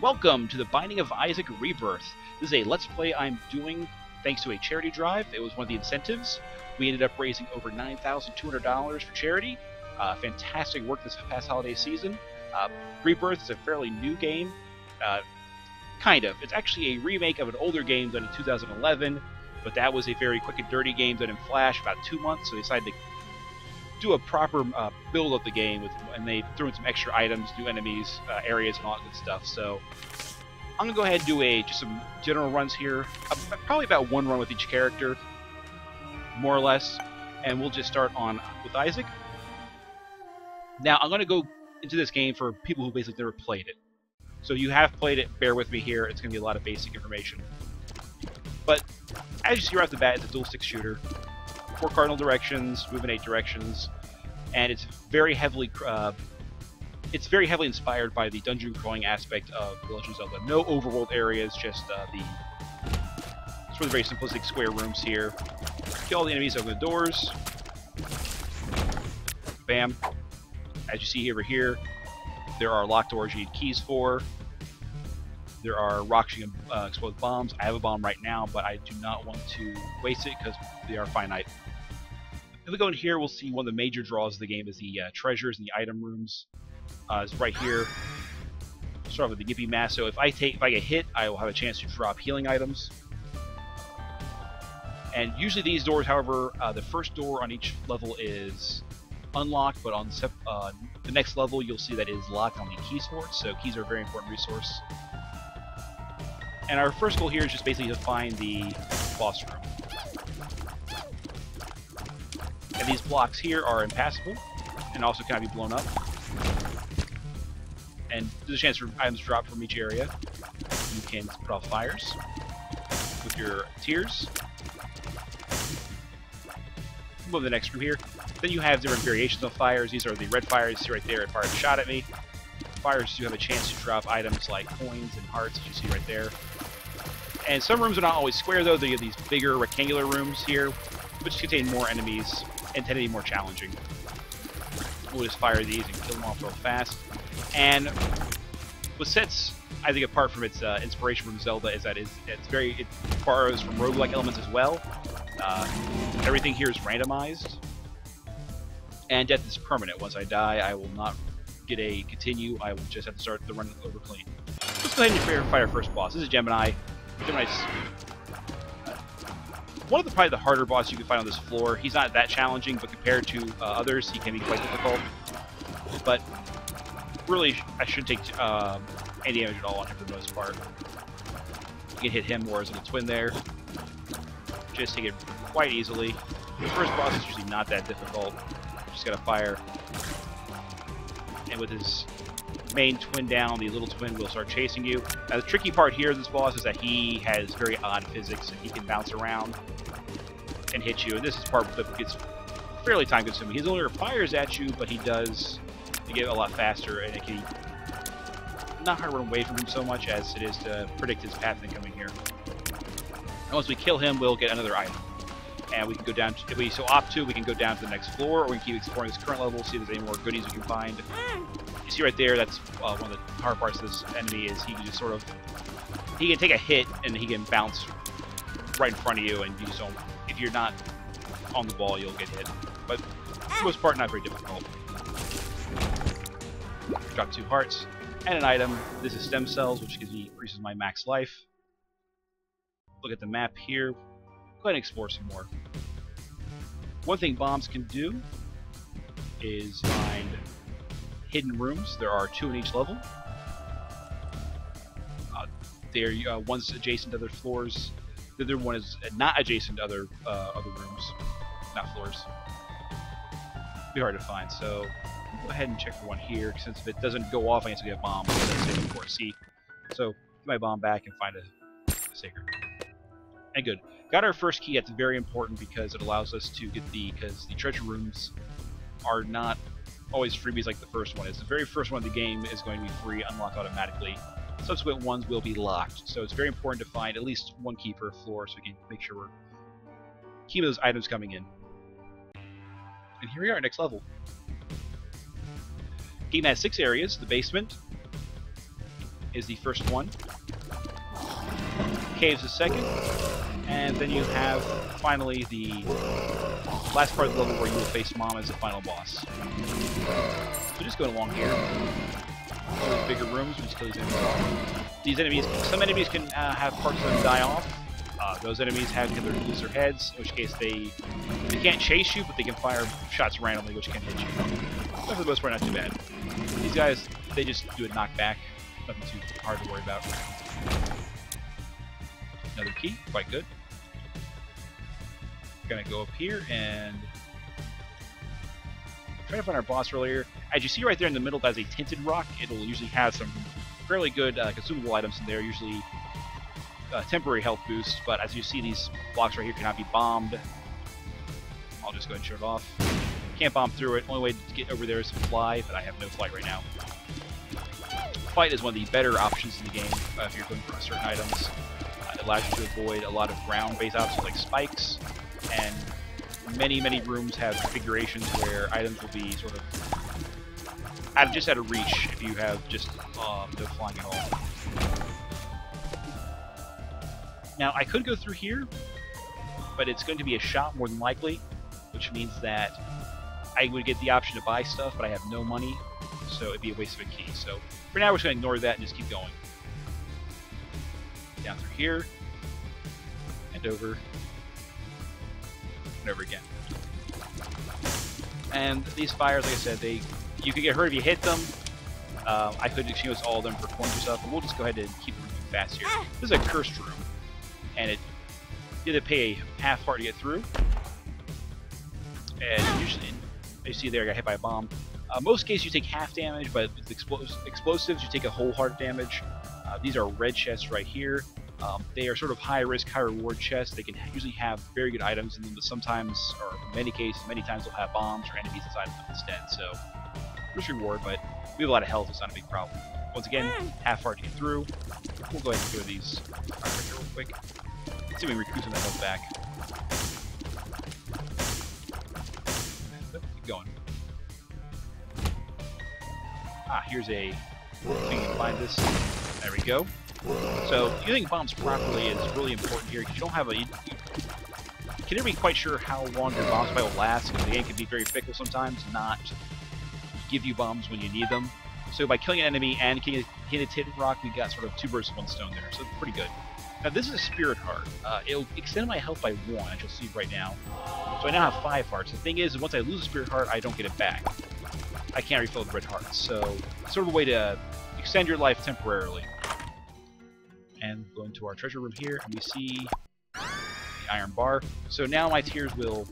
Welcome to the Binding of Isaac Rebirth. This is a Let's Play I'm doing thanks to a charity drive. It was one of the incentives. We ended up raising over $9,200 for charity. Fantastic work this past holiday season. Rebirth is a fairly new game. Kind of. It's actually a remake of an older game done in 2011, but that was a very quick and dirty game done in Flash, about 2 months, so they decided to do a proper build of the game, and they threw in some extra items, new enemies, areas, and all that good stuff. So I'm going to go ahead and do just some general runs here, probably about one run with each character, more or less, and we'll just start with Isaac. Now, I'm going to go into this game for people who basically never played it. So you have played it, bear with me here, it's going to be a lot of basic information. But as you see right off the bat, it's a dual-stick shooter. 4 cardinal directions, move in 8 directions, and it's very heavily inspired by the dungeon crawling aspect of The Legend of Zelda. No overworld areas, just the sort of very simplistic square rooms here. Kill all the enemies, open the doors. Bam. As you see over here, there are locked doors you need keys for. There are rocks you can explode bombs. I have a bomb right now, but I do not want to waste it because they are finite. If we go in here, we'll see one of the major draws of the game is the treasures and the item rooms. It's right here. Start off with the Yippee Masso. If I get hit, I will have a chance to drop healing items. And usually these doors, however, the first door on each level is unlocked, but on the next level, you'll see that it is locked on the keys for it. So keys are a very important resource. And our first goal here is just basically to find the boss room. And these blocks here are impassable, and also cannot be blown up. And there's a chance for items to drop from each area. You can put off fires with your tears. Move to the next room here. Then you have different variations of fires. These are the red fires. You see right there, it fired a shot at me. Fires do have a chance to drop items like coins and hearts, as you see right there. And some rooms are not always square, though. They have these bigger rectangular rooms here, which contain more enemies and tend to be more challenging. We'll just fire these and kill them off real fast. And what sets, I think, apart from its inspiration from Zelda is that it borrows from roguelike elements as well. Everything here is randomized, and death is permanent. Once I die, I will not get a continue. I will just have to start the run over clean. Let's go ahead and fight our first boss. This is Gemini. Gemini's one of probably the harder bosses you can find on this floor. He's not that challenging, but compared to others, he can be quite difficult. But really, I shouldn't take any damage at all on him for the most part. You can hit him or his little twin there. Just take it quite easily. The first boss is usually not that difficult. Just gotta fire. And with his main twin down, the little twin will start chasing you. Now the tricky part here of this boss is that he has very odd physics, and he can bounce around and hit you. And this is part that gets fairly time consuming. He no longer fires at you, but he does get a lot faster, and it can not hard to run away from him so much as it is to predict his path incoming here. And once we kill him, we'll get another item. And we can go down, if we so opt to, we can go down to the next floor, or we can keep exploring this current level, see if there's any more goodies we can find. You see right there, that's one of the hard parts of this enemy, is he can just sort of, he can take a hit, and he can bounce right in front of you, and you just don't, if you're not on the ball, you'll get hit. But for the most part, not very difficult. Drop 2 hearts, and an item. This is stem cells, which increases my max life. Look at the map here. Go ahead and explore some more. One thing bombs can do is find hidden rooms. There are 2 in each level. One's adjacent to other floors. The other one is not adjacent to other rooms, not floors. Be hard to find. So go ahead and check for one here. Since if it doesn't go off, I have to get a bomb. See, so get my bomb back and find a sacred. And good. Got our first key. That's very important because it allows us to get because the treasure rooms are not always freebies like the first one is. The very first one of the game is going to be free, unlock automatically. Subsequent ones will be locked. So it's very important to find at least 1 key per floor so we can make sure we're keeping those items coming in. And here we are, next level. Game has 6 areas: the basement, is the first one. Caves the second. And then you have, finally, the last part of the level where you will face Mom as the final boss. So just going along here. Those bigger rooms, we just kill these enemies off. These enemies, some enemies can have parts of them die off. Those enemies have either lose their heads, in which case they can't chase you, but they can fire shots randomly, which can hit you. But for the most part, not too bad. These guys, they just do a knockback. Nothing too hard to worry about. Another key, quite good. Gonna go up here and try to find our boss earlier. As you see right there in the middle, that's a tinted rock. It'll usually have some fairly good consumable items in there, usually temporary health boost, but as you see, these blocks right here cannot be bombed. I'll just go ahead and shut it off. Can't bomb through it. Only way to get over there is to fly, but I have no flight right now. Flight is one of the better options in the game if you're going for certain items. It allows you to avoid a lot of ground-based options like spikes, and many rooms have configurations where items will be sort of just out of reach if you have just no flying at all. Now, I could go through here, but it's going to be a shop more than likely, which means that I would get the option to buy stuff, but I have no money, so it'd be a waste of a key. So for now, we're just going to ignore that and just keep going. Down through here, and over, and over again. And these fires, like I said, you could get hurt if you hit them. I could exchange all of them for coins or stuff, but we'll just go ahead and keep moving fast here. This is a cursed room, and you have to pay a half heart to get through. And usually, you see there, I got hit by a bomb. Most cases you take half damage, but with explosives you take a whole heart damage. These are red chests right here. They are sort of high risk, high reward chests. They can usually have very good items in them, but sometimes, or in many cases, many times they'll have bombs or enemies inside of them instead. So, risk reward, but we have a lot of health, it's not a big problem. Once again, half heart to get through. We'll go ahead and go to these right here real quick. Let's see if we can recoup some of that health back. Keep going. Here's a... so you can find this. There we go. So, using bombs properly is really important here, because you don't have a... You can never be quite sure how long your bomb supply will last, because the game can be very fickle sometimes, not give you bombs when you need them. So by killing an enemy and hitting a tinted rock, we got sort of 2 birds with 1 stone there, so pretty good. Now this is a spirit heart. It'll extend my health by 1, as you'll see right now. So I now have 5 hearts. The thing is, once I lose a spirit heart, I don't get it back. I can't refill the red hearts, so it's sort of a way to extend your life temporarily. And go into our treasure room here, and we see the iron bar. So now my tears will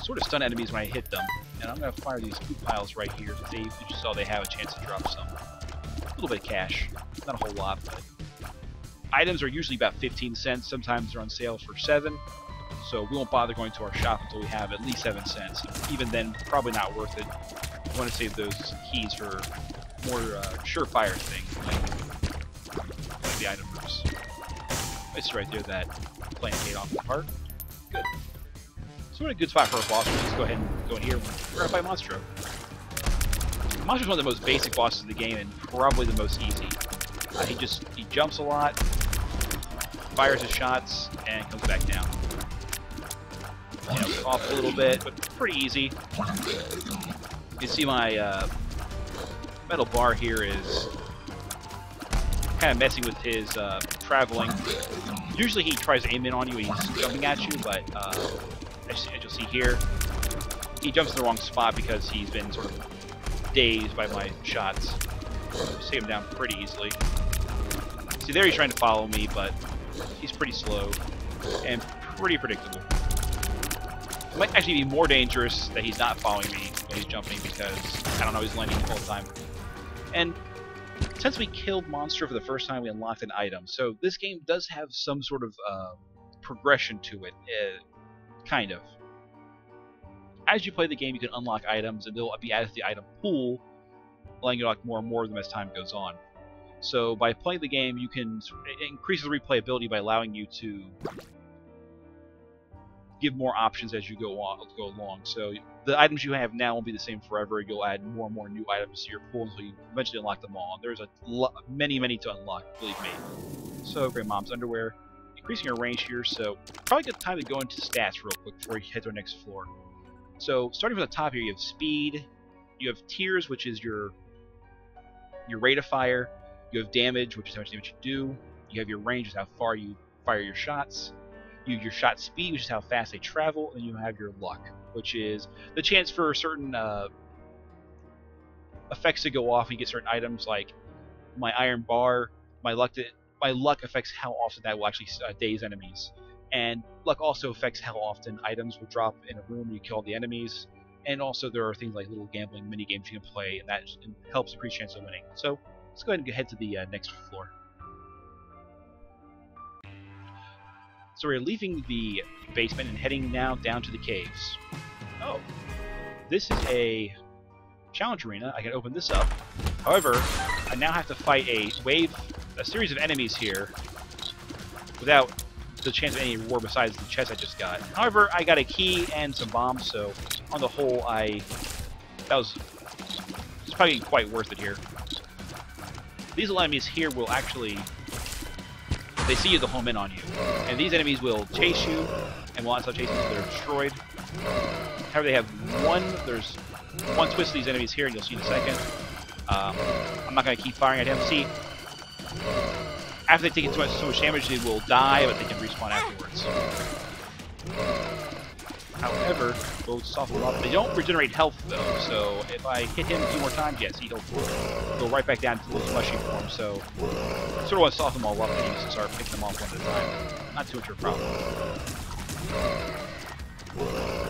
sort of stun enemies when I hit them. And I'm going to fire these poop piles right here. They, you just saw they have a chance to drop some. A little bit of cash. Not a whole lot, but... items are usually about 15 cents. Sometimes they're on sale for 7. So we won't bother going to our shop until we have at least 7 cents. Even then, probably not worth it. We want to save those keys for more surefire things, like the item rooms. It's right there, that plant paid off the part. Good. So we're in a good spot for a boss. We'll just go ahead and go in here. We're going to fight Monstro. Monstro's one of the most basic bosses in the game, and probably the most easy. He jumps a lot, fires his shots, and comes back down. You know, off a little bit, but pretty easy. You can see my metal bar here is kind of messing with his traveling. Usually he tries to aim in on you when he's jumping at you, but as you'll see here, he jumps in the wrong spot because he's been sort of dazed by my shots. Save him down pretty easily. See, there he's trying to follow me, but he's pretty slow and pretty predictable. It might actually be more dangerous that he's not following me when he's jumping, because, I don't know, he's landing all the time. And since we killed Monster for the first time, we unlocked an item. So this game does have some sort of progression to it, kind of. As you play the game, you can unlock items, and they'll be added to the item pool, allowing you to unlock more and more of them as time goes on. So by playing the game, it increases replayability by allowing you to give more options as you go along. So the items you have now won't be the same forever. You'll add more and more new items to your pool until you eventually unlock them all. There's many to unlock, believe me. So Great Mom's underwear, increasing your range here. So probably good time to go into stats real quick before you head to our next floor. So starting from the top here, you have speed, you have tears, which is your rate of fire, you have damage, which is how much damage you do, you have your range, which is how far you fire your shots, you have your shot speed, which is how fast they travel, and you have your luck, which is the chance for certain effects to go off and you get certain items. Like my iron bar, my luck affects how often that will actually daze enemies. And luck also affects how often items will drop in a room when you kill all the enemies. And also there are things like little gambling mini games you can play, and that helps increase chance of winning. So let's go ahead and head to the next floor. So we're leaving the basement and heading now down to the caves. Oh, this is a challenge arena. I can open this up. However, I now have to fight a series of enemies here without the chance of any reward besides the chest I just got. However, I got a key and some bombs, so on the whole, it's probably quite worth it here. These little enemies here will actually, if they see you, they'll home in on you. And these enemies will chase you, and will not stop chasing until they're destroyed. However, there's one twist of these enemies here, and you'll see in a second. I'm not going to keep firing at him. See, after they take so much damage, they will die, but they can respawn afterwards. However, we'll soften them up. They don't regenerate health, though, so if I hit him a few more times, yes, he'll go right back down to the little mushy form. So I sort of want to soften them all up and you can start picking them off one at a time. Not too much of a problem.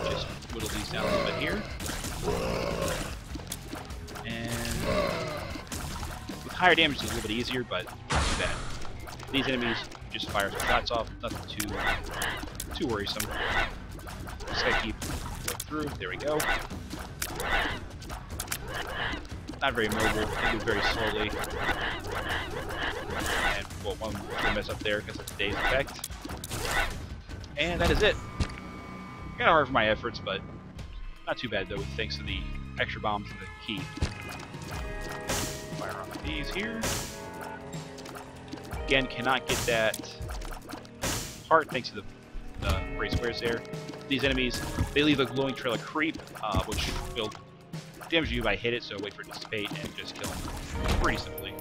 Just whittle these down a little bit here. And with higher damage, it's a little bit easier, but not too bad. These enemies just fire some shots off, nothing too worrisome. Just gotta keep going through. There we go. Not very mobile. They move very slowly. And well, one mess up there because of the day's effect. And that is it. Kind of hard for my efforts, but not too bad though, thanks to the extra bombs and the key. Fire on these here. Again, cannot get that heart thanks to the gray squares there. These enemies, they leave a glowing trail of creep, which will damage you if I hit it, so wait for it to dissipate and just kill them pretty simply.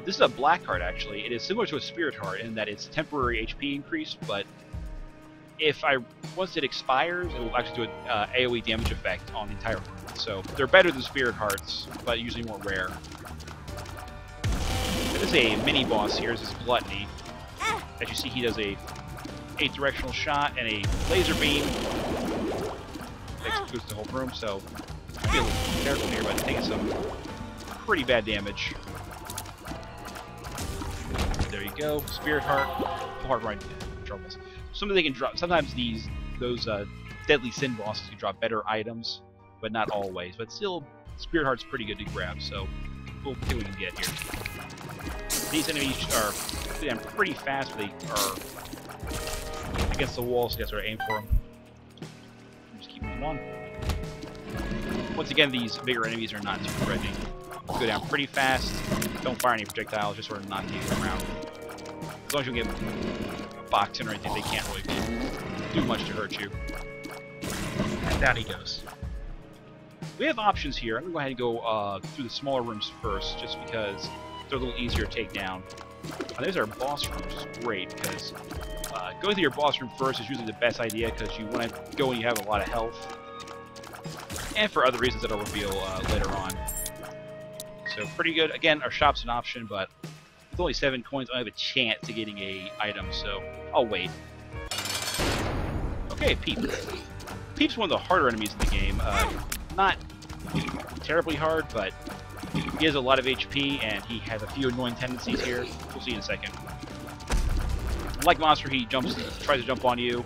This is a black heart, actually. It is similar to a spirit heart in that it's temporary HP increase, but once it expires, it will actually do an AoE damage effect on the entire room. So they're better than spirit hearts, but usually more rare. This is a mini boss here. This is Gluttony. As you see, he does a 8-directional shot and a laser beam. Boosts the whole room, so be a little careful here, but taking some pretty bad damage. There you go. Spirit heart, full heart right troubles. Sometimes they can drop. Sometimes those deadly sin bosses can drop better items, but not always. But still, Spirit Heart's pretty good to grab, so we'll see what we can get here. These enemies are pretty fast, but they are against the wall, so you have to aim for them. Just keep moving on. Once again, these bigger enemies are not too threatening. Go down pretty fast. Don't fire any projectiles, just sort of knock you around. As long as you get boxing or anything, they can't really do much to hurt you. And down he goes. We have options here. I'm going to go ahead and go through the smaller rooms first, just because they're a little easier to take down. There's our boss room, which is great, because going through your boss room first is usually the best idea, because you want to go when you have a lot of health. And for other reasons that I'll reveal later on. So pretty good. Again, our shop's an option, but with only 7 coins, I have a chance to getting a item, so I'll wait. Okay, Peep. Peep's one of the harder enemies in the game. Not terribly hard, but he has a lot of HP, and he has a few annoying tendencies here. We'll see in a second. Like Monster, he tries to jump on you,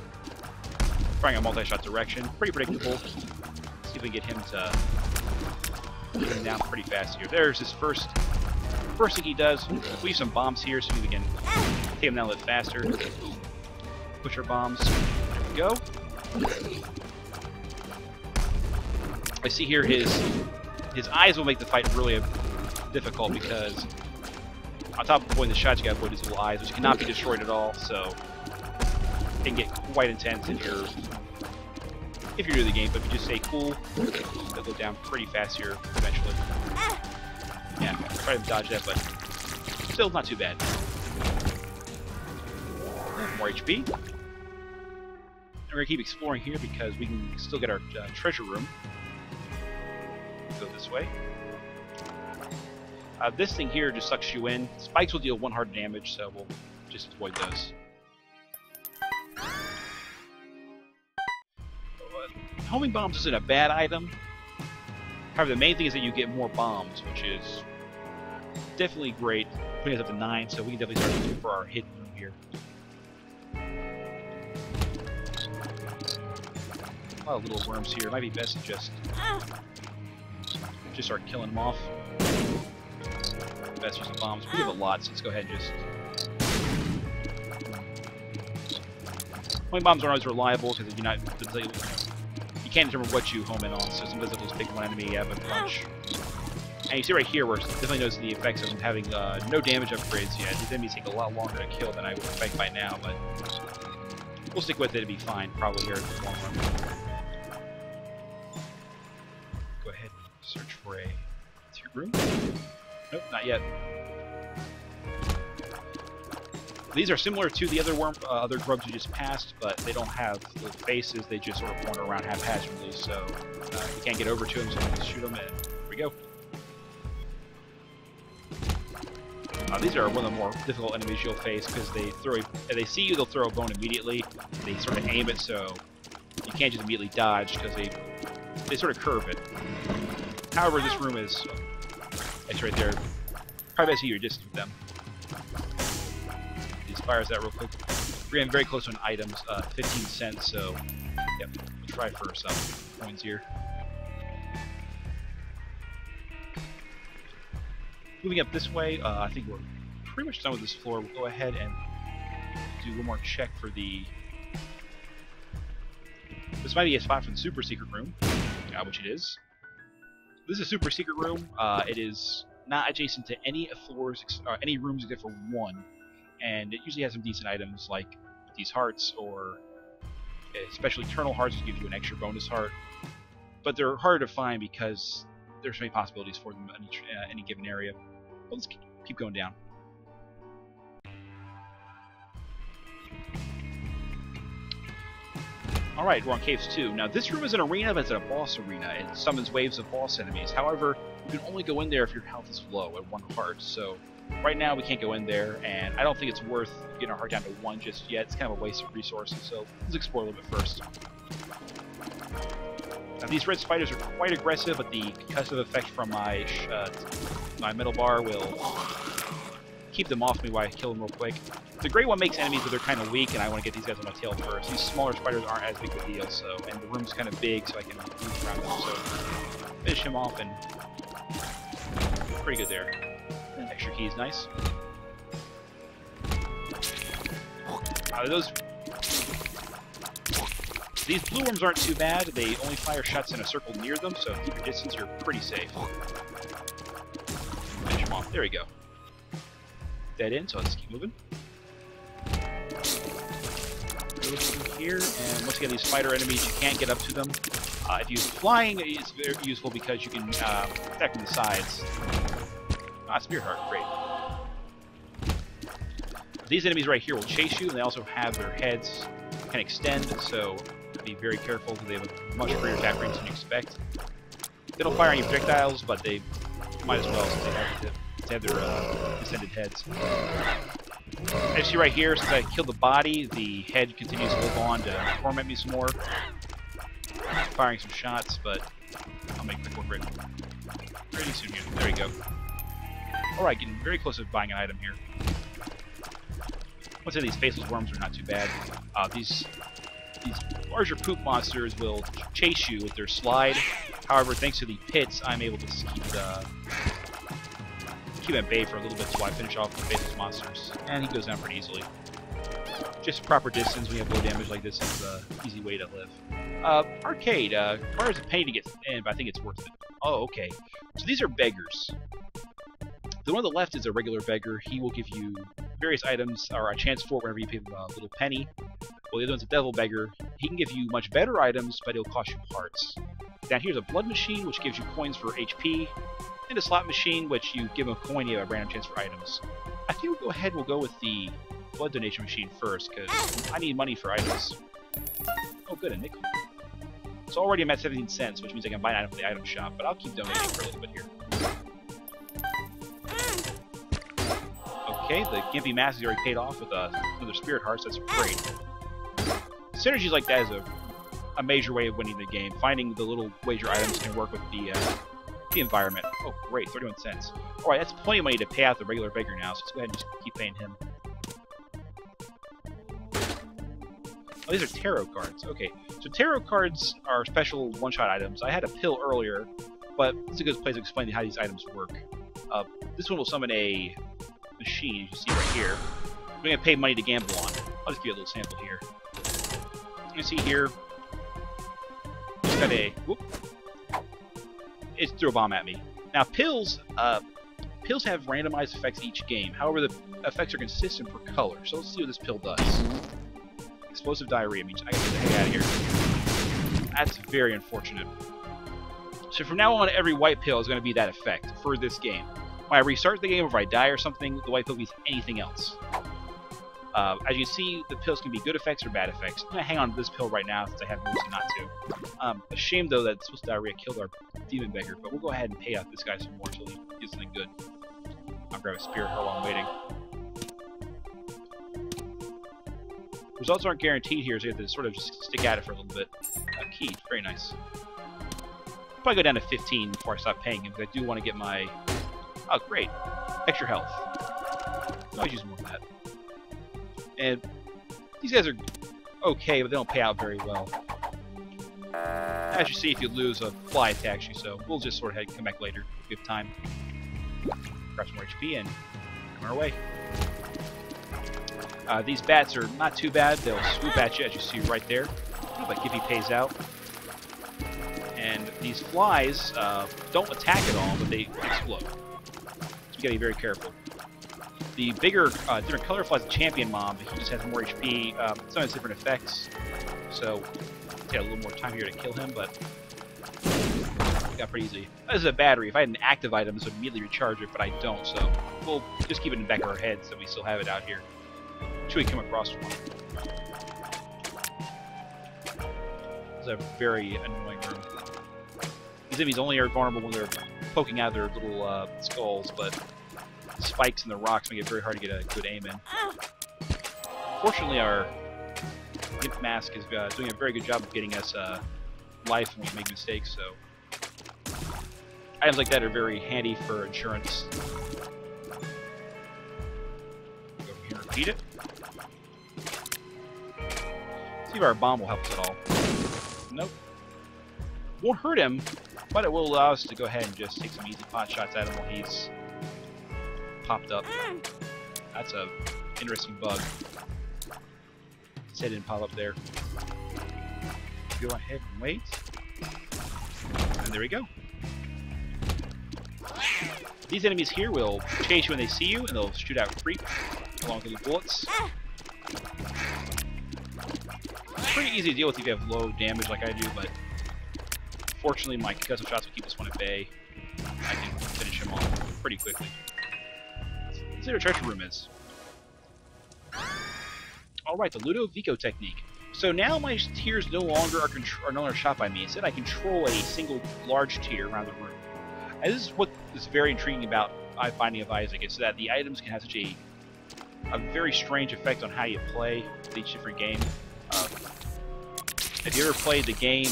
firing a multi-shot direction. Pretty predictable. Let's see if we can get him to get him down pretty fast here. There's his first First thing he does, we use some bombs here so we can take him down a little faster. Push our bombs. There we go. I see here his eyes will make the fight really difficult because on top of avoiding the shots, you gotta avoid his little eyes, which cannot be destroyed at all, so it can get quite intense if you're new to the game, but if you just stay cool, they'll go down pretty fast here eventually. Yeah, try to dodge that, but still not too bad. More HP. And we're gonna keep exploring here because we can still get our treasure room. Go this way. This thing here just sucks you in. Spikes will deal 1 hard damage, so we'll just avoid those. Homing bombs isn't a bad item. However, the main thing is that you get more bombs, which is definitely great. Putting us up to 9, so we can definitely start looking for our hidden room here. A lot of little worms here. It might be best to just start killing them off. Best use of bombs. We have a lot, so let's go ahead and just... Homing bombs aren't always reliable because you're not... You can't determine what you home in on, so sometimes if just pick one enemy, you have a bunch. And you see right here where it's definitely noticing the effects of them having no damage upgrades yet. These enemies take a lot longer to kill than I would expect by now, but we'll stick with it and be fine, probably here in the long run. Go ahead and search for a secret room. Nope, not yet. These are similar to the other other grubs we just passed, but they don't have the faces. They just sort of wander around haphazardly, so you can't get over to them, so you just shoot them, and here we go. These are one of the more difficult enemies you'll face because if they see you, they'll throw a bone immediately. They sort of aim it, so you can't just immediately dodge because they sort of curve it. However, this room is it's right there. Probably best to your distance with them. These fires that real quick. We're getting very close on items, 15 cents. So, yep, we'll try for some coins here. Moving up this way, I think we're pretty much done with this floor. We'll go ahead and do one more check for the... This might be a spot for the super secret room, which it is. This is a super secret room. It is not adjacent to any floors, any rooms except for one, and it usually has some decent items like these hearts, or especially eternal hearts, which give you an extra bonus heart. But they're harder to find because there's so many possibilities for them in any given area. But let's keep going down. Alright, we're on Caves 2. Now, this room is an arena, but it's a boss arena. It summons waves of boss enemies. However, you can only go in there if your health is low at 1 heart. So, right now, we can't go in there, and I don't think it's worth getting our heart down to 1 just yet. It's kind of a waste of resources, so let's explore a little bit first. Now, these red spiders are quite aggressive, but the concussive effect from my metal bar will keep them off me while I kill them real quick. The gray one makes enemies, but they're kind of weak, and I want to get these guys on my tail first. These smaller spiders aren't as big of a deal, so, and the room's kind of big, so I can move around them. So finish him off, and pretty good there. And extra key is nice. These blue worms aren't too bad. They only fire shots in a circle near them, so keep your distance. You're pretty safe. Finish them off. There we go. Dead end, so let's keep moving. Go through here, and once again, these spider enemies, you can't get up to them. If you use flying, it's very useful because you can attack from the sides. Spear heart, great. These enemies right here will chase you, and they also have their heads can extend, so be very careful because they have a much greater attack range than you expect. They don't fire any projectiles, but they might as well since they have their extended heads. As you see right here, since I killed the body, the head continues to live on to torment me some more. Firing some shots, but I'll make quick work pretty soon here. There we go. Alright, getting very close to buying an item here. Once again, these faceless worms are not too bad. These larger poop monsters will chase you with their slide. However, thanks to the pits, I'm able to keep him at bay for a little bit so I finish off the faceless monsters. And he goes down pretty easily. Just proper distance when you have low damage like this is an easy way to live. Arcade requires a penny to get in, but I think it's worth it. Oh, okay. So these are beggars. The one on the left is a regular beggar. He will give you various items, or a chance for it whenever you pay him a little penny. Well, the other one's a devil beggar. He can give you much better items, but it'll cost you hearts. Down here's a blood machine, which gives you coins for HP, and a slot machine, which you give him a coin, you have a random chance for items. I think we'll go ahead and we'll go with the blood donation machine first, because I need money for items. Oh, good, a nickel. So already I'm at 17 cents, which means I can buy an item from the item shop, but I'll keep donating for a little bit here. Okay, the Gimpy Mask is already paid off with another Spirit Hearts. That's great. Synergies like that is a major way of winning the game. Finding the little wager items can work with the environment. Oh, great, 31 cents. Alright, that's plenty of money to pay out the regular beggar now, so let's go ahead and just keep paying him. Oh, these are tarot cards. Okay, so tarot cards are special one-shot items. I had a pill earlier, but this is a good place to explain how these items work. This one will summon a machine, as you see right here. I'm going to pay money to gamble on. I'll just give you a little sample here. You can see here, it's got a... Whoop. It threw a bomb at me. Now, pills have randomized effects each game. However, the effects are consistent for color. So let's see what this pill does. Explosive diarrhea means I gotta get the heck out of here. That's very unfortunate. So from now on, every white pill is going to be that effect for this game. When I restart the game, or if I die or something, the white pill means anything else. As you see, the pills can be good effects or bad effects. I'm going to hang on to this pill right now since I have reason not to. A shame, though, that explosive diarrhea killed our demon beggar, but we'll go ahead and pay out this guy some more until he gets something good. I'll grab a Spirit Heart while I'm waiting. Results aren't guaranteed here, so you have to sort of just stick at it for a little bit. A key, very nice. I'll probably go down to 15 before I stop paying him, because I do want to get my... Oh, great. Extra health. I'll always use more of that. And these guys are okay, but they don't pay out very well. As you see, if you lose, a fly attacks you, so we'll just sort of come back later if we have time. Grab some more HP and come our way. These bats are not too bad. They'll swoop at you, as you see right there. But Gimpy pays out. And these flies don't attack at all, but they explode. So you gotta be very careful. The bigger, different color flies, the champion mob, he just has more HP. Some has different effects. So it's got a little more time here to kill him, but got pretty easy. This is a battery. If I had an active item, this would immediately recharge it, but I don't, so we'll just keep it in the back of our heads so we still have it out here. Should we come across one? It's a very annoying room. These enemies only are vulnerable when they're poking out their little skulls, but the spikes and the rocks make it very hard to get a good aim in. Fortunately, our Gimp Mask is doing a very good job of getting us life when we make mistakes, so items like that are very handy for insurance. Go over here and repeat it. See if our bomb will help us at all. Nope. Won't hurt him, but it will allow us to go ahead and just take some easy pot shots at him while he's popped up. That's a interesting bug. His head didn't pop up there. Go ahead and wait. And there we go. These enemies here will chase you when they see you, and they'll shoot out creep along with the bullets. It's pretty easy to deal with if you have low damage like I do, but fortunately my concussive shots will keep this one at bay. I can finish him off pretty quickly. Let's see what our treasure room is. Alright, the Ludovico technique. So now my tiers no longer are no longer shot by me. Instead, I control a single large tier around the room. And this is what is very intriguing about Binding of Isaac, is that the items can have such a very strange effect on how you play with each different game. If you ever played the game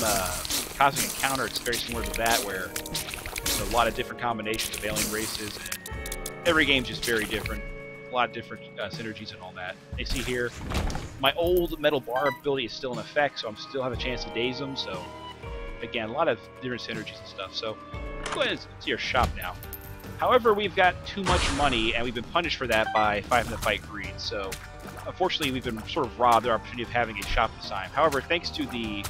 Cosmic Encounter, it's very similar to that, where there's a lot of different combinations of alien races, and every game's just very different. A lot of different synergies and all that. You see here, my old metal bar ability is still in effect, so I still have a chance to daze them, so again, a lot of different synergies and stuff. So go ahead and see our shop now. However, we've got too much money, and we've been punished for that by having to fight greed. So, unfortunately, we've been sort of robbed of the opportunity of having a shop this time. However, thanks to the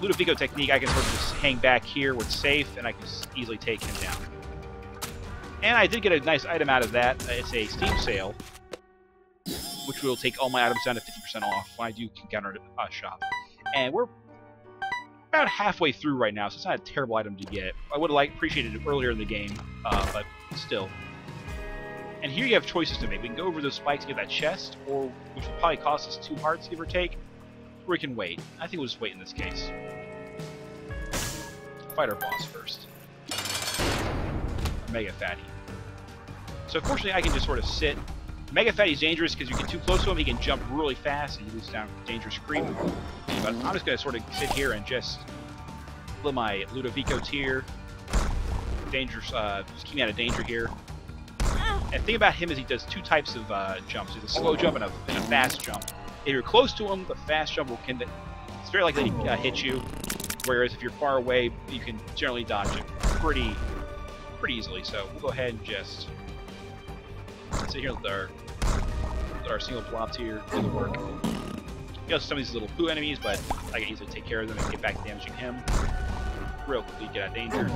Ludovico technique, I can sort of just hang back here where it's safe, and I can easily take him down. And I did get a nice item out of that. It's a Steam sale, which will take all my items down to 50% off when I do encounter a shop. And we're about halfway through right now, so it's not a terrible item to get. I would have appreciated it earlier in the game, but still. And here you have choices to make. We can go over those spikes and get that chest, or which will probably cost us 2 hearts, give or take, or we can wait. I think we'll just wait in this case. Fight our boss first. Mega Fatty. So fortunately I can just sort of sit. Mega Fatty's dangerous because you get too close to him, he can jump really fast and he moves down dangerous creep. But I'm just going to sort of sit here and just let my Ludovico tier. Dangerous, just keep me out of danger here. And the thing about him is he does 2 types of jumps. There's a slow jump and a fast jump. If you're close to him, the fast jump it's very likely to hit you. Whereas if you're far away, you can generally dodge it pretty easily. So we'll go ahead and just sit here with our single blobs here, do the work. You know, some of these little poo enemies, but I can easily take care of them and get back to damaging him. Real quickly, get out of danger.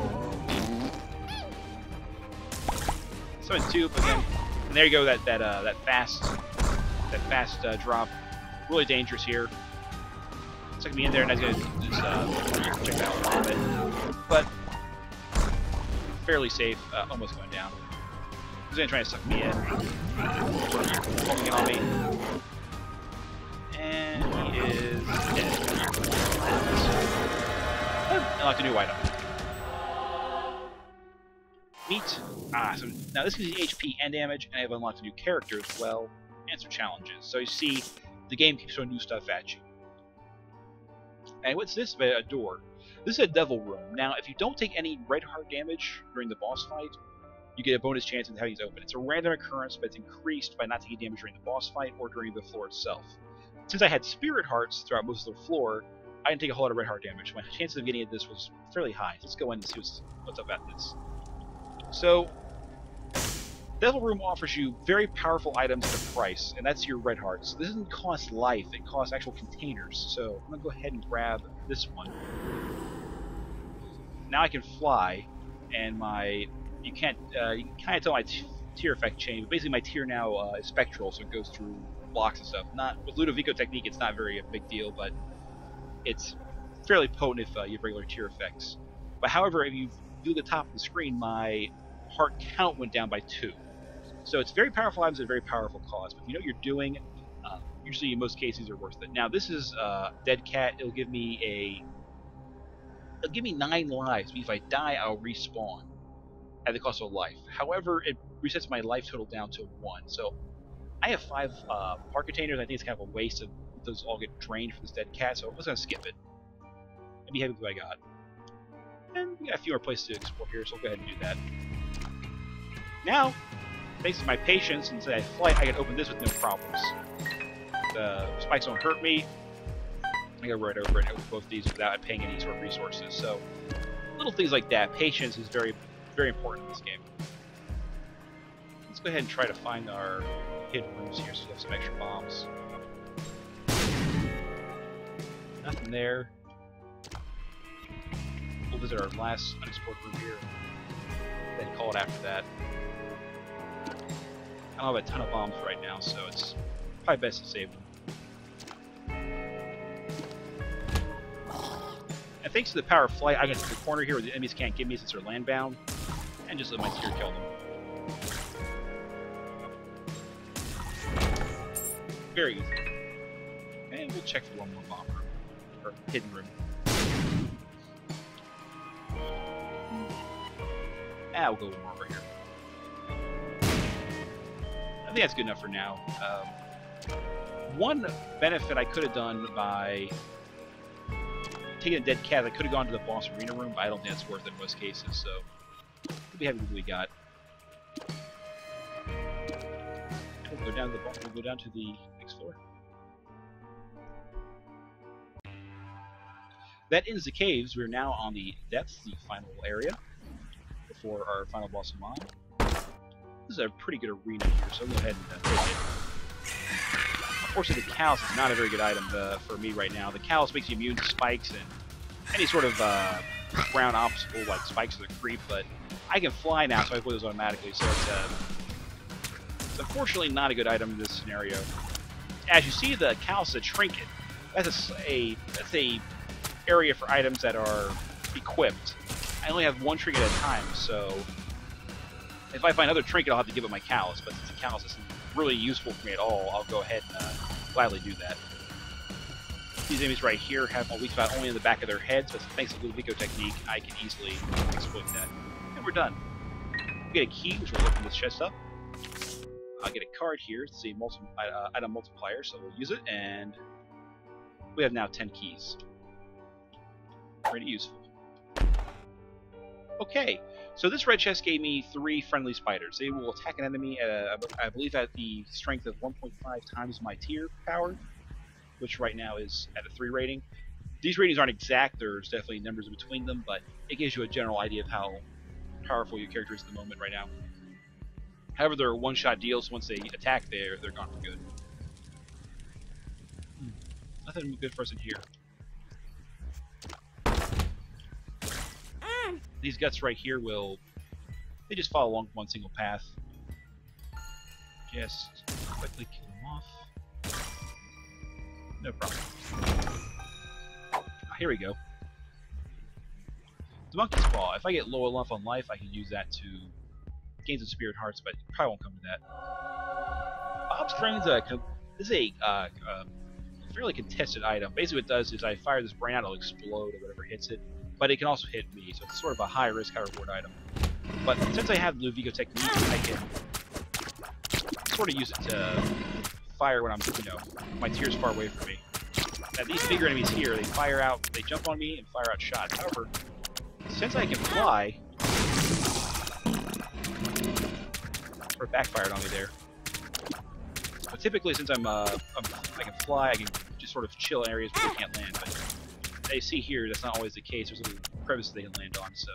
Summon 2 again, and there you go. That fast drop, really dangerous here. Suck me in there, and I was gonna just check that one a little bit, but fairly safe. Almost going down. He's gonna try to suck me in. Focusing on me. And he is dead. Unlocked a new item. Meat. So now this gives you HP and damage, and I have unlocked a new character as well, and some challenges. So you see, the game keeps throwing new stuff at you. And what's this? A door. This is a devil room. Now, if you don't take any red heart damage during the boss fight, you get a bonus chance of having these open. It's a random occurrence, but it's increased by not taking damage during the boss fight or during the floor itself. Since I had spirit hearts throughout most of the floor, I didn't take a whole lot of red heart damage. My chances of getting at this was fairly high. Let's go in and see what's up about this. So, Devil Room offers you very powerful items at a price, and that's your red hearts. This doesn't cost life, it costs actual containers. So I'm going to go ahead and grab this one. Now I can fly, and you can kind of tell my tier effect change, but basically my tier now is spectral, so it goes through blocks and stuff. Not with Ludovico technique, it's not very a big deal, but it's fairly potent if you have regular tier effects. But however, if you do the top of the screen, my heart count went down by 2. So it's very powerful items at a very powerful cost. But if you know what you're doing, usually in most cases are worth it. Now this is Dead Cat. It'll give me 9 lives. If I die, I'll respawn at the cost of a life. However, it resets my life total down to 1. So I have 5 heart containers. I think it's kind of a waste of those all get drained for this Dead Cat. So I'm just gonna skip it and be happy with what I got. And we got a few more places to explore here, so we'll go ahead and do that. Now, thanks to my patience and that flight, I can open this with no problems. The spikes don't hurt me. I go right over and open both these without paying any sort of resources. So, little things like that. Patience is very, very important in this game. Let's go ahead and try to find our hidden rooms here so we have some extra bombs. Nothing there. We'll visit our last unexplored room here, then call it after that. I don't have a ton of bombs right now, so it's probably best to save them. And thanks to the power of flight, I get to the corner here where the enemies can't get me since they're land-bound, and just let my tier kill them. Very easy. And we'll check for one more bomb room, or hidden room. We'll go one more over here. I think that's good enough for now. One benefit I could have done by taking a Dead Cat, I could have gone to the boss arena room, but I don't think that's worth it in most cases, so we'll be happy with what we got. We'll go down to the next floor. That ends the caves. We're now on the depths, the final area, before our final boss of mine. This is a pretty good arena here, so I'll go ahead and take it. Unfortunately, the Callus is not a very good item for me right now. The Callus makes you immune to spikes and any sort of ground obstacle like spikes or the creep, but I can fly now, so I avoid those automatically, so it's unfortunately not a good item in this scenario. As you see, the Callus is a trinket. That's a area for items that are equipped. I only have one trinket at a time, so if I find another trinket, I'll have to give it my Callus, but since the Callus isn't really useful for me at all, I'll go ahead and gladly do that. These enemies right here have a weak spot only in the back of their heads, but thanks to the Ludovico technique, I can easily exploit that. And we're done. We get a key, which will open this chest up. I'll get a card here. It's a item multiplier, so we'll use it, and we have now 10 keys. Pretty useful. Okay, so this red chest gave me 3 friendly spiders. They will attack an enemy at, I believe, at the strength of 1.5 times my tier power, which right now is at a 3 rating. These ratings aren't exact, there's definitely numbers in between them, but it gives you a general idea of how powerful your character is at the moment right now. However, they're one-shot deals. Once they attack, they're gone for good. Nothing good for us in here. These guts right here they just follow along one single path. Just quickly kill them off. No problem. Here we go. The monkey's paw. If I get low enough on life, I can use that to gain some spirit hearts, but it probably won't come to that. Bob's Crane's this is a fairly contested item. Basically, what it does is I fire this brain out, it'll explode or whatever hits it, but it can also hit me, so it's sort of a high risk, high reward item. But since I have the Ludovico technique, I can sort of use it to fire when I'm, my tier's far away from me. Now these bigger enemies here, they fire out, they jump on me and fire out shots. However, since I can fly, or backfired on me there. But typically, since I can fly, I can just sort of chill in areas where they can't land. But they see here, that's not always the case. There's little crevices they can land on, so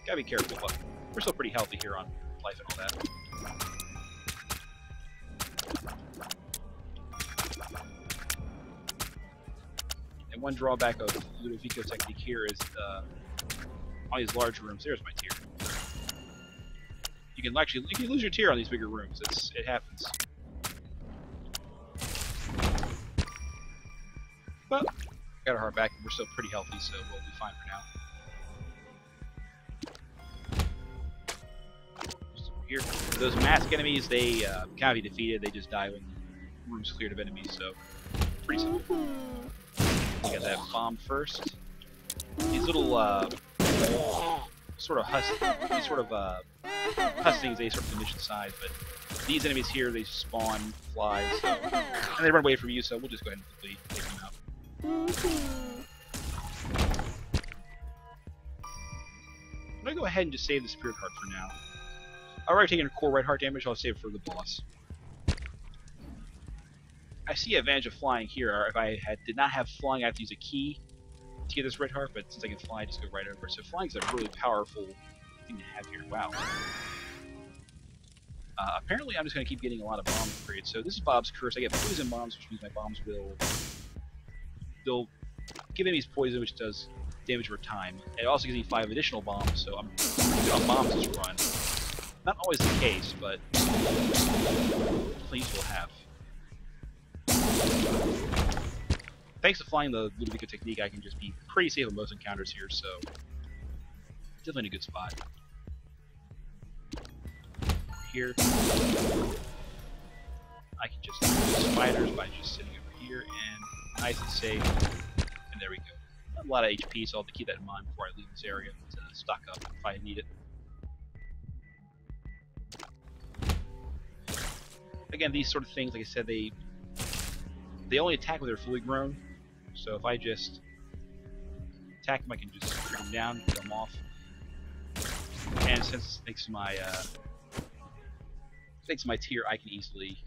gotta be careful. But we're still pretty healthy here on life and all that. And one drawback of Ludovico technique here is on these large rooms. There's my tier. You can lose your tier on these bigger rooms. It happens. But got our heart back, and we're still pretty healthy, so we'll be fine for now. Just over here, those mask enemies, they can't be defeated. They just die when the room's cleared of enemies. So pretty simple. We got that bomb first. These little hustings, they sort of diminish in size, but these enemies here, they spawn flies, so, and they run away from you, so we'll just go ahead and quickly take them out. I'm gonna go ahead and just save the spirit heart for now. I've already taken a core red heart damage, I'll save it for the boss. I see an advantage of flying here. If I did not have flying, I have to use a key to get this red heart, but since I can fly, I just go right over. So flying is a really powerful thing to have here. Wow. Apparently, I'm just going to keep getting a lot of bomb upgrades. So this is Bob's Curse. I get poison bombs, which means my bombs they'll give enemies poison, which does damage over time. It also gives me 5 additional bombs, so I'm good on bombs this run. Not always the case, but please will have. Thanks to flying the Ludovico technique, I can just be pretty safe on most encounters here, so definitely in a good spot. Here, I can just do spiders by just sitting over here, and nice and safe, and there we go. Not a lot of HP, so I'll have to keep that in mind before I leave this area to stock up if I need it. Again, these sort of things, like I said, they only attack when they're fully grown, so if I just attack them, I can just bring them down, get them off. And since thanks to my tier, I can easily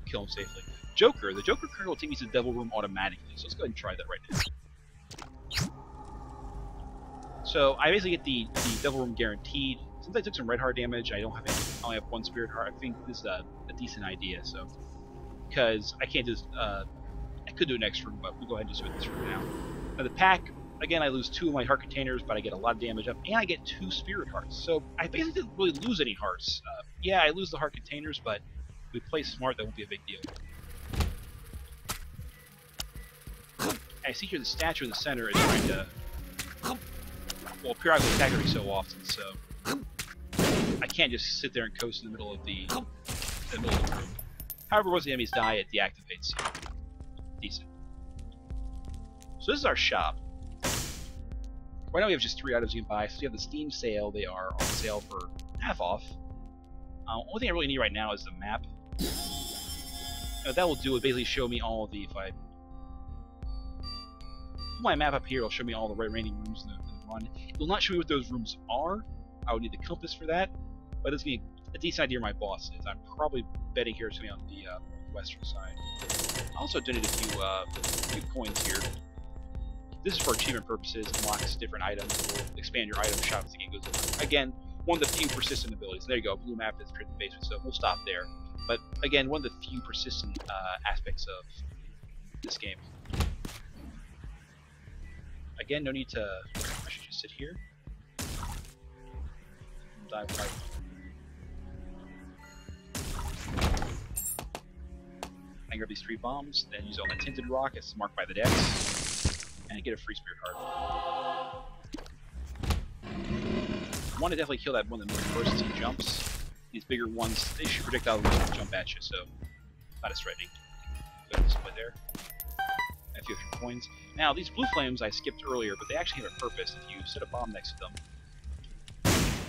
kill him safely. Joker. The Joker card will take me to the Devil Room automatically, so let's go ahead and try that right now. So I basically get the Devil Room guaranteed, since since I took some red heart damage, I don't have any, I only have one spirit heart. I think this is a decent idea. So, because I can't just, I could do an next room, but we'll go ahead and just do it this room now. Now the pack, again, I lose 2 of my heart containers, but I get a lot of damage up, and I get 2 spirit hearts. So I basically didn't really lose any hearts. Yeah, I lose the heart containers, but if we play smart, that won't be a big deal. I see here the statue in the center is trying to, well, periodically attack every so often, so I can't just sit there and coast in the middle of the room. However, once the enemies die, it deactivates. Decent. So this is our shop. Right now we have just 3 items you can buy. So you have the Steam sale. They are on sale for half off. Only thing I really need right now is the map. That will do it. Basically show me all of the, if I put my map up here, it'll show me all the remaining rooms in the run. It will not show me what those rooms are. I would need the compass for that. But it's going to be a decent idea where my boss is. I'm probably betting here it's going to be on the western side. I also donated a few coins here. This is for achievement purposes, unlocks different items, will expand your item shop as the game goes on. Again, one of the few persistent abilities. There you go, blue map is created the basement, so we'll stop there. But again, one of the few persistent aspects of this game. Again, no need to, I should just sit here. Dive right. I grab these 3 bombs, then use on the tinted rock as marked by the decks, and get a free spirit heart. I want to definitely kill that one of the first as he jumps. These bigger ones, they shoot projectiles and jump at you, so not as threatening. Go this way there. And a few extra coins. Now, these blue flames I skipped earlier, but they actually have a purpose. If you set a bomb next to them,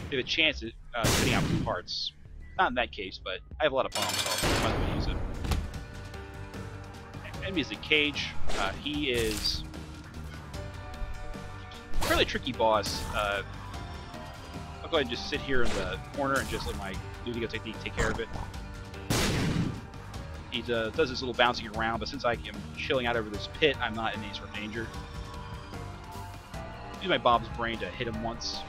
they have a chance at spitting out blue hearts. Not in that case, but I have a lot of bombs, so I might as well use it. Enemy is the Cage. He is a fairly tricky boss. I'll go ahead and just sit here in the corner and just let my duty go take care of it. He does this little bouncing around, but since I am chilling out over this pit, I'm not in any sort of danger. Use my Bob's Brain to hit him once.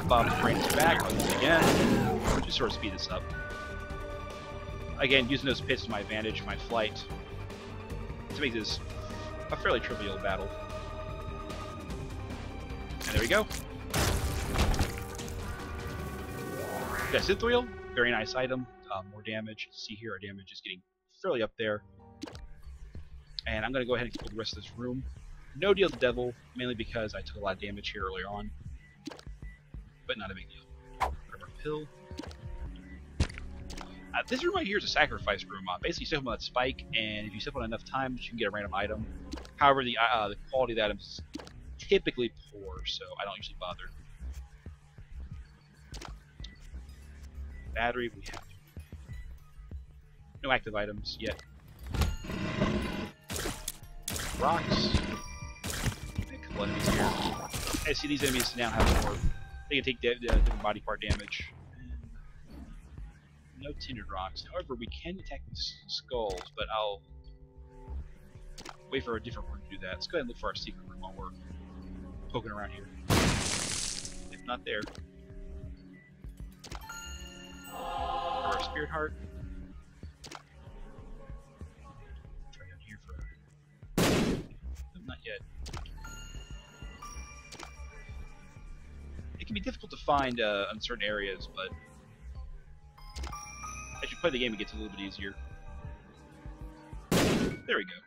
Bob's Brain is back once again. Just sort of speed this up. Again, using those pits to my advantage, my flight, to make this a fairly trivial battle. And there we go. Got a synth wheel, very nice item. More damage. See here, our damage is getting fairly up there. And I'm going to go ahead and explore the rest of this room. No deal with the devil, mainly because I took a lot of damage here earlier on. But not a big deal. Grab our pill. This room right here is a sacrifice room. Basically, you step on that spike, and if you step on enough times, you can get a random item. However, the quality of the item is typically poor, so I don't usually bother. Battery, we have no active items yet. Rocks. A couple enemies here. I see these enemies now have more. They can take different body part damage. No tinted rocks. However, we can attack the skulls, but I'll wait for a different room to do that. Let's go ahead and look for our secret room while we're poking around here. If not there. Our spirit heart. Try down here for. No, not yet. It can be difficult to find in certain areas, but as you play the game, it gets a little bit easier. There we go.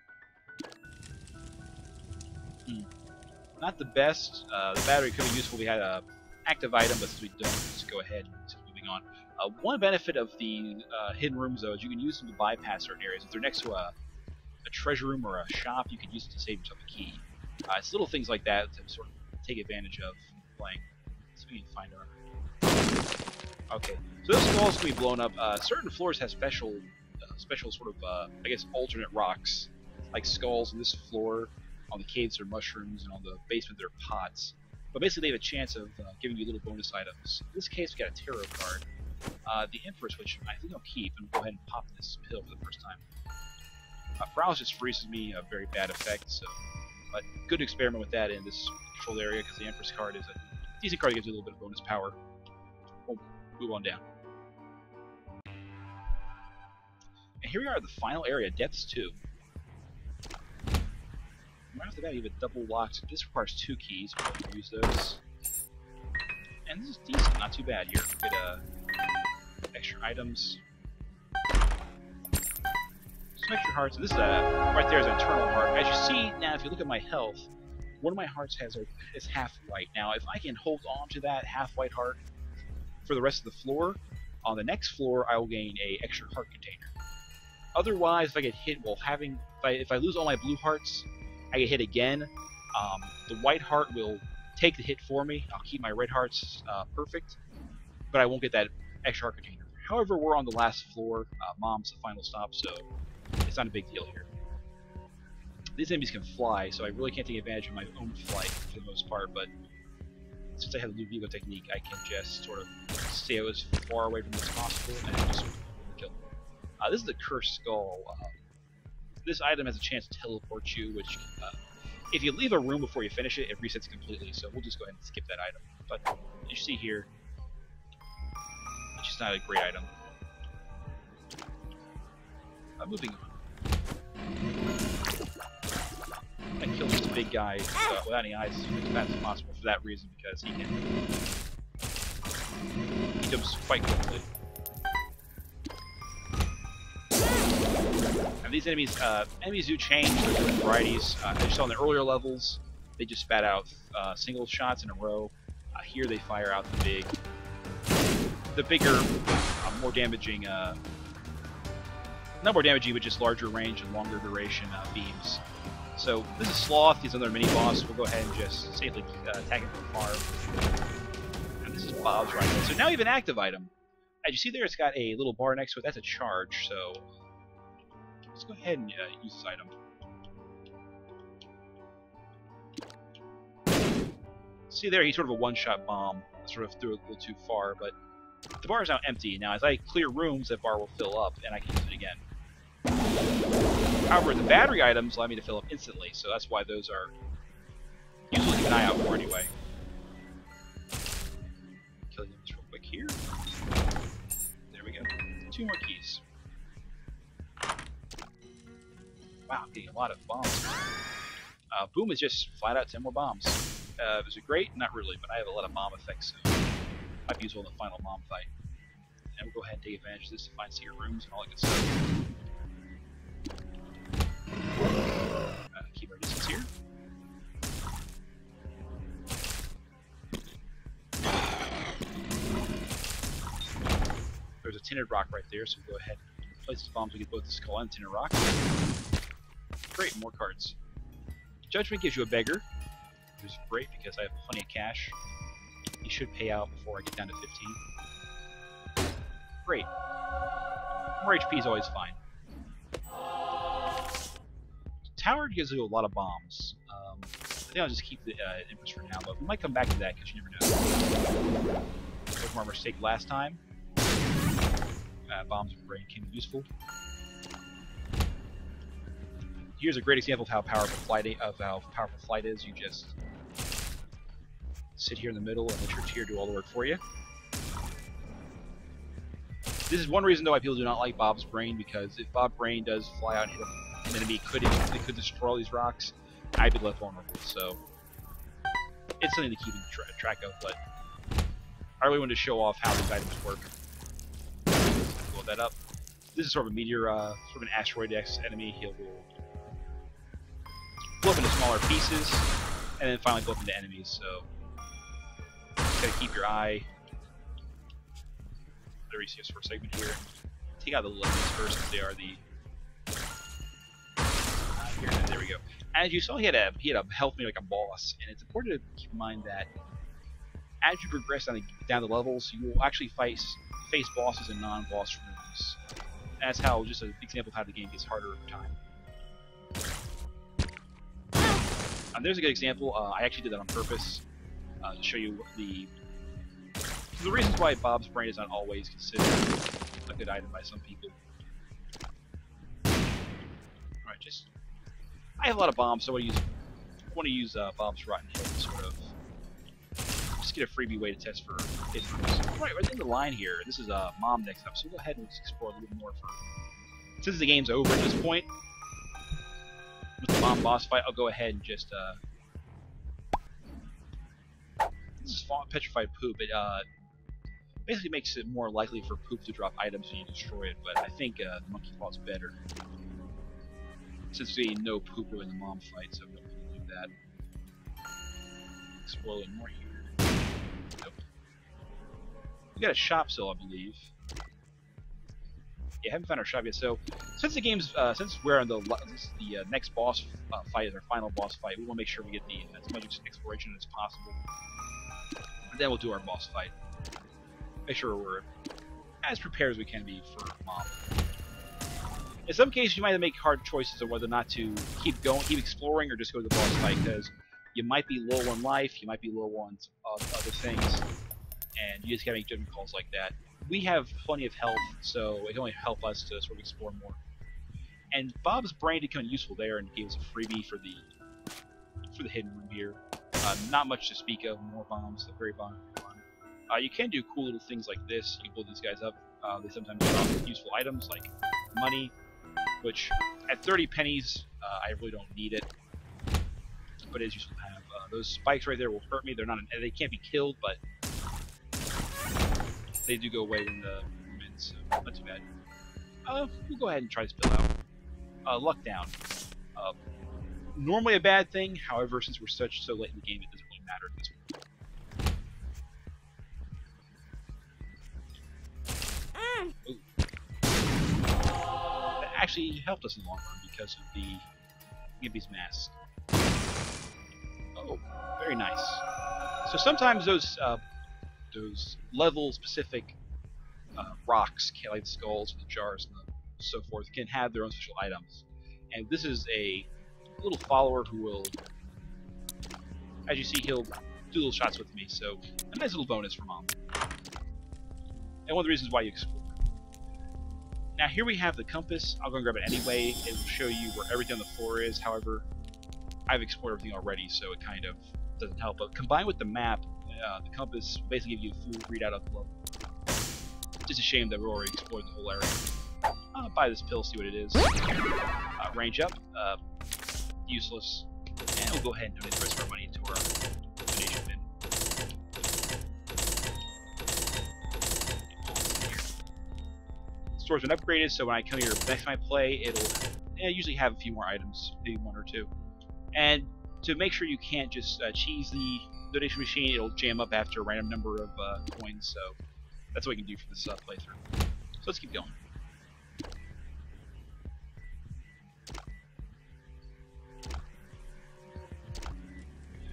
Not the best. The battery could be useful. We had an active item, but since we don't, let's go ahead and keep moving on. One benefit of the hidden rooms, though, is you can use them to bypass certain areas. If they're next to a treasure room or a shop, you can use it to save yourself a key. It's little things like that to sort of take advantage of playing. So we need to find our... Okay, so this wall's going to be blown up. Certain floors have special sort of, I guess, alternate rocks, like skulls on this floor. On the caves, they're mushrooms, and on the basement, they're pots. But basically, they have a chance of giving you little bonus items. In this case, we got a tarot card. The Empress, which I think I'll keep, and go ahead and pop this pill for the first time. Paralysis freezes me, a very bad effect, so... But good to experiment with that in this controlled area, because the Empress card is a Decent card that gives you a little bit of bonus power. We'll move on down. And here we are at the final area, Depths 2. Right off the bat, you have a double locked. This requires 2 keys. We'll use those. And this is decent, not too bad here. Get extra items. Some extra hearts. This is right there is an eternal heart. As you see now, if you look at my health, one of my hearts is half white. Now, if I can hold on to that half white heart for the rest of the floor, on the next floor I will gain a extra heart container. Otherwise, if I get hit while if I lose all my blue hearts, I get hit again. The white heart will take the hit for me. I'll keep my red hearts perfect, but I won't get that extra heart container. However, we're on the last floor. Mom's the final stop, so it's not a big deal here. These enemies can fly, so I really can't take advantage of my own flight for the most part, but since I have the Luvigo technique, I can just sort of stay as far away from this as possible and just kill. This is the Cursed Skull. This item has a chance to teleport you, which, if you leave a room before you finish it, it resets completely, so we'll just go ahead and skip that item. But, as you see here, it's just not a great item. Moving on. I killed this big guy without any eyes as fast as possible for that reason, because he jumps quite quickly. And these enemies do change. There's different varieties. As you saw in the earlier levels, they just spat out single shots in a row. Here they fire out the bigger, more damaging, not more damaging, but just larger range and longer duration beams. So this is Sloth. He's another mini-boss. We'll go ahead and just safely attack him from far. And this is Bob's right there. So now we have an active item. As you see there, it's got a little bar next to it. That's a charge, so let's go ahead and use this item. See there, he's sort of a one-shot bomb. I sort of threw it a little too far, but the bar is now empty. Now, as I clear rooms, that bar will fill up, and I can use it again. However, the battery items allow me to fill up instantly, so that's why those are usually keep an eye out for anyway. Killing them real quick here. There we go. 2 more keys. Wow, I'm getting a lot of bombs. Boom is just flat out 10 more bombs. Is it great? Not really, but I have a lot of bomb effects, so might be useful in the final bomb fight. And we'll go ahead and take advantage of this to find secret rooms and all that good stuff. Keep our distance here. There's a tinted rock right there, so we'll go ahead and place the bombs. We get both the skull and tinted rock. Great, more cards. Judgment gives you a beggar, which is great because I have plenty of cash. He should pay out before I get down to 15. Great. More HP is always fine. Tower gives you a lot of bombs. I think I'll just keep the Empress for now, but we might come back to that because you never know. That was our mistake last time. Bombs and brain can be useful. Here's a great example of how powerful flight is. You just sit here in the middle and let your tier do all the work for you. This is one reason though why people do not like Bob's Brain, because if Bob's Brain does fly out and hit an enemy, it could destroy all these rocks. I'd be left vulnerable, so it's something to keep track of. But I really wanted to show off how these items work. Blow that up. This is sort of a meteor, sort of an asteroid-X enemy. He'll blow up into smaller pieces, and then finally blow up into enemies. So just gotta keep your eye. There we see a sort of segment here. Take out the little enemies first, because they are the. Here, there we go. As you saw, he had a health meter like a boss, and it's important to keep in mind that as you progress down the levels, you will actually face bosses in non-boss rooms. That's how, just an example of how the game gets harder over time. There's a good example. I actually did that on purpose to show you the reasons why Bob's Brain is not always considered a good item by some people. Alright, I have a lot of bombs, so I want to use Bob's Rotten Head to sort of just get a freebie way to test for hit rooms. Right, we're in the line here. This is Mom next up, so we'll go ahead and explore a little bit more for. Since the game's over at this point, with the Mom boss fight, I'll go ahead and just this is petrified poop. It basically makes it more likely for poop to drop items when you destroy it, but I think the monkey claw is better. Since we no poop in the Mom fight, so I'm going to do that. Explore a little more here. Nope. We got a shop still, I believe. Yeah, haven't found our shop yet. So, since the game's, since we're on the next boss fight, our final boss fight, we want to make sure we get as much exploration as possible. And then we'll do our boss fight. Make sure we're as prepared as we can be for Mom. In some cases, you might have to make hard choices on whether or not to keep exploring, or just go to the boss fight, because you might be low on life, you might be low on other things, and you just gotta make judgment calls like that. We have plenty of health, so it can only help us to sort of explore more. And Bob's brain did come in useful there, and gave us a freebie for the hidden room here. Not much to speak of, more bombs, very fun. You can do cool little things like this. You can blow these guys up. They sometimes drop useful items like money, which at 30 pennies, I really don't need it, but it is useful to have. Those spikes right there will hurt me. They can't be killed, but they do go away when the room ends, so not too bad. We'll go ahead and try this build out. Luck down. Normally a bad thing, however, since we're so late in the game, it doesn't really matter at this point. That actually helped us in the long run because of the Gimpy's mask. Oh, very nice. So sometimes those level-specific rocks, like the skulls and the jars and so forth, can have their own special items. And this is a little follower who will, as you see, he'll do little shots with me. So a nice little bonus for Mom. And one of the reasons why you explore. Now here we have the compass. I'll go and grab it anyway. It will show you where everything on the floor is. However, I've explored everything already, so it kind of doesn't help. But combined with the map, the compass basically gives you a full readout of the level. Just a shame that we've already explored the whole area. I'll buy this pill, see what it is. Range up. Useless. And we'll go ahead and donate the rest of our money into our donation bin. Store's been upgraded, so when I come here next time I play, it'll usually have a few more items, maybe one or two. And to make sure you can't just cheese the donation machine, it'll jam up after a random number of coins, so that's what we can do for this playthrough. So let's keep going.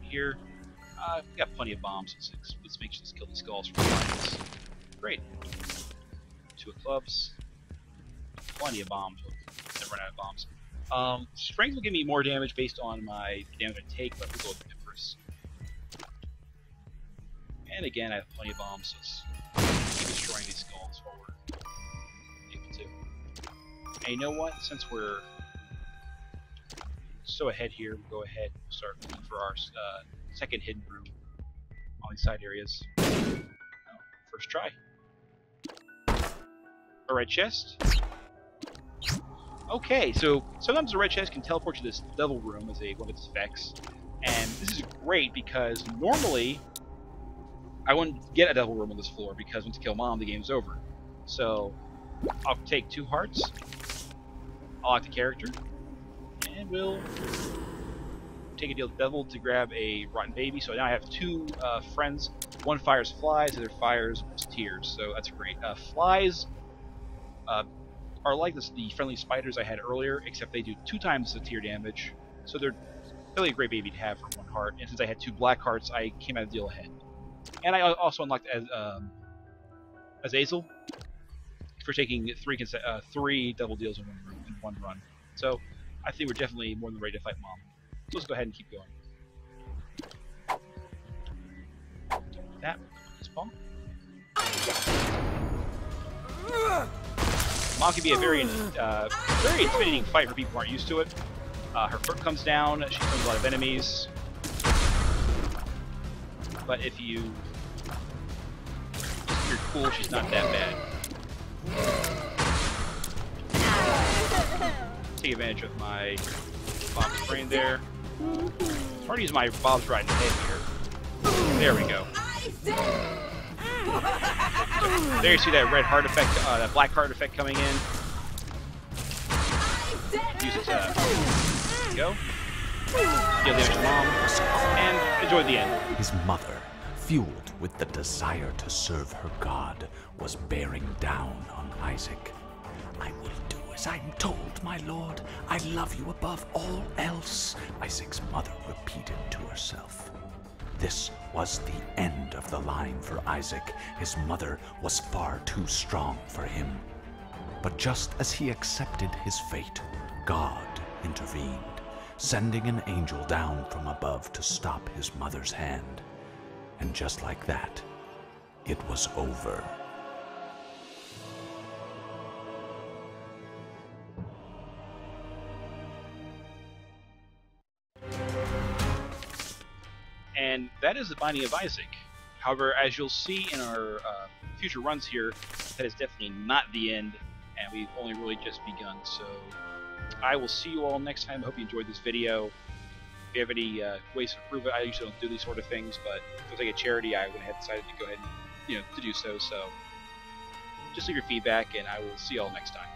Here, we got plenty of bombs. Let's make sure let's kill these skulls for bombs. Great. 2 of clubs. Plenty of bombs. Never run out of bombs. Strength will give me more damage based on my damage I take, but we'll go with the Empress. And again, I have plenty of bombs, so let's keep destroying these skulls while we're able to. And you know what? Since we're so ahead here, we'll go ahead and start looking for our second hidden room on these side areas. Oh, first try. A red chest. Okay, so sometimes the red chest can teleport to this devil room as one of its effects, and this is great because normally I wouldn't get a devil room on this floor because once you kill Mom, the game's over. So I'll take 2 hearts. I'll lock the character, and we'll take a deal with the devil to grab a rotten baby. So now I have 2 friends. One fires flies, the other fires tears. So that's great. Flies are like the friendly spiders I had earlier, except they do 2 times the tear damage. So they're really a great baby to have for 1 heart. And since I had 2 black hearts, I came out of the deal ahead. And I also unlocked Azazel for taking 3 double deals in one run. So I think we're definitely more than ready to fight Mom. So let's go ahead and keep going. That spawn. Mom can be a very intimidating fight for people who aren't used to it. Her foot comes down, she kills a lot of enemies. But if you cool. She's not that bad. Take advantage of my Bob's brain there. I'm trying to use my Bob's right head here. There we go. There you see that red heart effect, that black heart effect coming in. Use it to go. Deal damage to Mom. And enjoy the end. His mother, fueled with the desire to serve her God, was bearing down on Isaac. "I will do as I'm told, my lord. I love you above all else," Isaac's mother repeated to herself. This was the end of the line for Isaac. His mother was far too strong for him. But just as he accepted his fate, God intervened, sending an angel down from above to stop his mother's hand. And just like that, it was over. And that is the Binding of Isaac. However, as you'll see in our future runs here, that is definitely not the end, and we've only really just begun. So I will see you all next time. I hope you enjoyed this video. If you have any ways to improve it, I usually don't do these sort of things, but for like a charity, I went ahead and decided to go ahead and to do so. So just leave your feedback, and I will see you all next time.